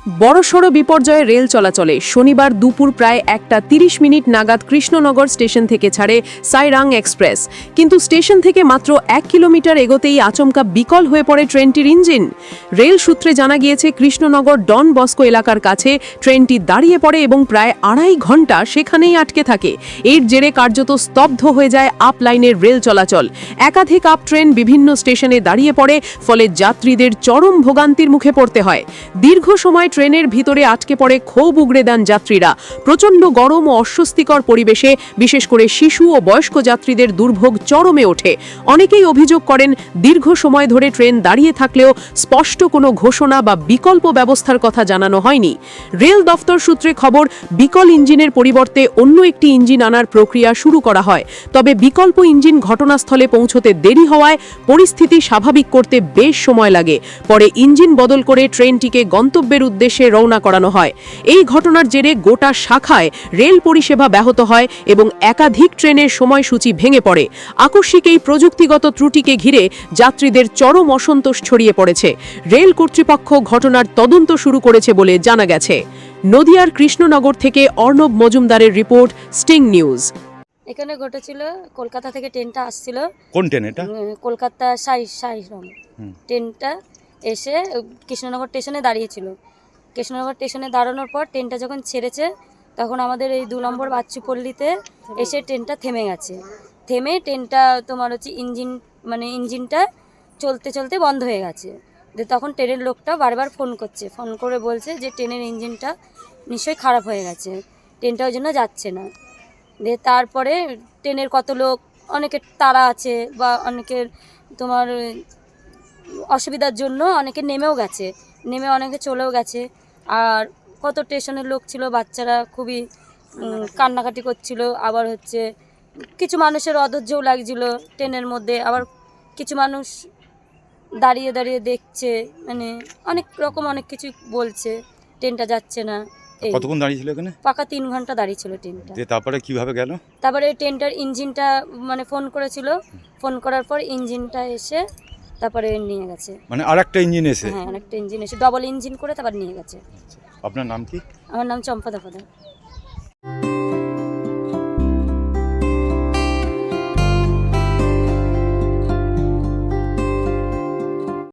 বড়সড় বিপর্যয়ে রেল চলাচলে শনিবার দুপুর প্রায় 1:30 নাগাদ কৃষ্ণনগর স্টেশন থেকে ছাড়ে সাইরাং এক্সপ্রেস, কিন্তু স্টেশন থেকে মাত্র 1 কিলোমিটার এগোতেই আচমকা বিকল হয়ে পড়ে ট্রেনটির ইঞ্জিন। রেল সূত্রে জানা গিয়েছে, কৃষ্ণনগর ডন বস্কো এলাকার কাছে ট্রেনটি দাঁড়িয়ে পড়ে এবং প্রায় 2.5 ঘন্টা সেখানেই আটকে থাকে। এর জেরে কার্যত স্তব্ধ হয়ে যায় আপ লাইনের রেল চলাচল। একাধিক আপ ট্রেন বিভিন্ন স্টেশনে দাঁড়িয়ে পড়ে, ফলে যাত্রীদের চরম ভোগান্তির মুখে পড়তে হয়। দীর্ঘ সময় ট্রেনের ভিতরে আটকে পড়ে ক্ষোভ উগরে দেন যাত্রীরা। প্রচণ্ড গরম ও অস্বস্তিকর পরিবেশে বিশেষ করে শিশু ও বয়স্ক যাত্রীদের দুর্ভোগ চরমে ওঠে। অনেকেই অভিযোগ করেন, দীর্ঘ সময় ধরে ট্রেন দাঁড়িয়ে থাকলেও স্পষ্ট কোনো ঘোষণা বা বিকল্প ব্যবস্থার কথা জানানো হয়নি। রেল দফতর সূত্রে খবর, বিকল ইঞ্জিনের পরিবর্তে অন্য একটি ইঞ্জিন আনার প্রক্রিয়া শুরু করা হয়। তবে বিকল্প ইঞ্জিন ঘটনাস্থলে পৌঁছতে দেরি হওয়ায় পরিস্থিতি স্বাভাবিক করতে বেশ সময় লাগে। পরে ইঞ্জিন বদল করে ট্রেনটিকে গন্তব্যের উদ্দেশ্যে রওনা করানো হয়। এই ঘটনার জেরে গোটা শাখায় রেল পরিষেবা ব্যাহত হয় এবং একাধিক ট্রেনের সময়সূচি ভেঙে পড়ে। আকস্মিক এই প্রযুক্তিগত ত্রুটিকে ঘিরে যাত্রীদের চরম অসন্তোষ ছড়িয়ে পড়েছে। রেল কর্তৃপক্ষ ঘটনার তদন্ত শুরু করেছে বলে জানা গেছে। নদিয়ার কৃষ্ণনগর থেকে অর্ণব মজুমদারের রিপোর্ট, স্টিং নিউজ। এখানে ঘটেছিল, কলকাতা থেকে ট্রেনটা আসছিল। কোন ট্রেন এটা? কলকাতা সাইরং ট্রেনটা এসে কৃষ্ণনগর স্টেশনে দাঁড়িয়েছিল। কৃষ্ণনগর স্টেশনে দাঁড়ানোর পর ট্রেনটা যখন ছেড়েছে, তখন আমাদের এই 2 নম্বর বাচ্চুপল্লীতে এসে ট্রেনটা থেমে গেছে। থেমে ট্রেনটা তোমার হচ্ছে ইঞ্জিনটা চলতে চলতে বন্ধ হয়ে গেছে। তখন ট্রেনের লোকটা বারবার ফোন করে বলছে যে ট্রেনের ইঞ্জিনটা নিশ্চয়ই খারাপ হয়ে গেছে, ট্রেনটা ওই জন্য যাচ্ছে না। তারপরে ট্রেনের কত লোক, অনেকের তাড়া আছে বা অনেকের তোমার অসুবিধার জন্য অনেকে নেমেও গেছে, অনেকে চলেও গেছে। আর কত স্টেশনের লোক ছিল, বাচ্চারা খুবই কান্নাকাটি করছিল। আবার হচ্ছে কিছু মানুষের অধৈর্যও লাগছিল ট্রেনের মধ্যে। আবার কিছু মানুষ দাঁড়িয়ে দাঁড়িয়ে দেখছে, মানে অনেক কিছু বলছে, ট্রেনটা যাচ্ছে না। কতক্ষণ দাঁড়িয়ে ছিল এখানে? পাকা 3 ঘন্টা দাঁড়িয়ে ছিল ট্রেনটা। তারপরে কিভাবে গেল? তারপরে ট্রেনটার ইঞ্জিনটা ফোন করেছিল, ফোন করার পর ইঞ্জিনটা এসে তারপরে নিয়ে গেছে। মানে আরেকটা ইঞ্জিন এসে? হ্যাঁ, আরেকটা ইঞ্জিন এসে ডবল ইঞ্জিন করে তারপর নিয়ে গেছে। আপনার নাম কি? আমার নাম চম্পা দফাদার।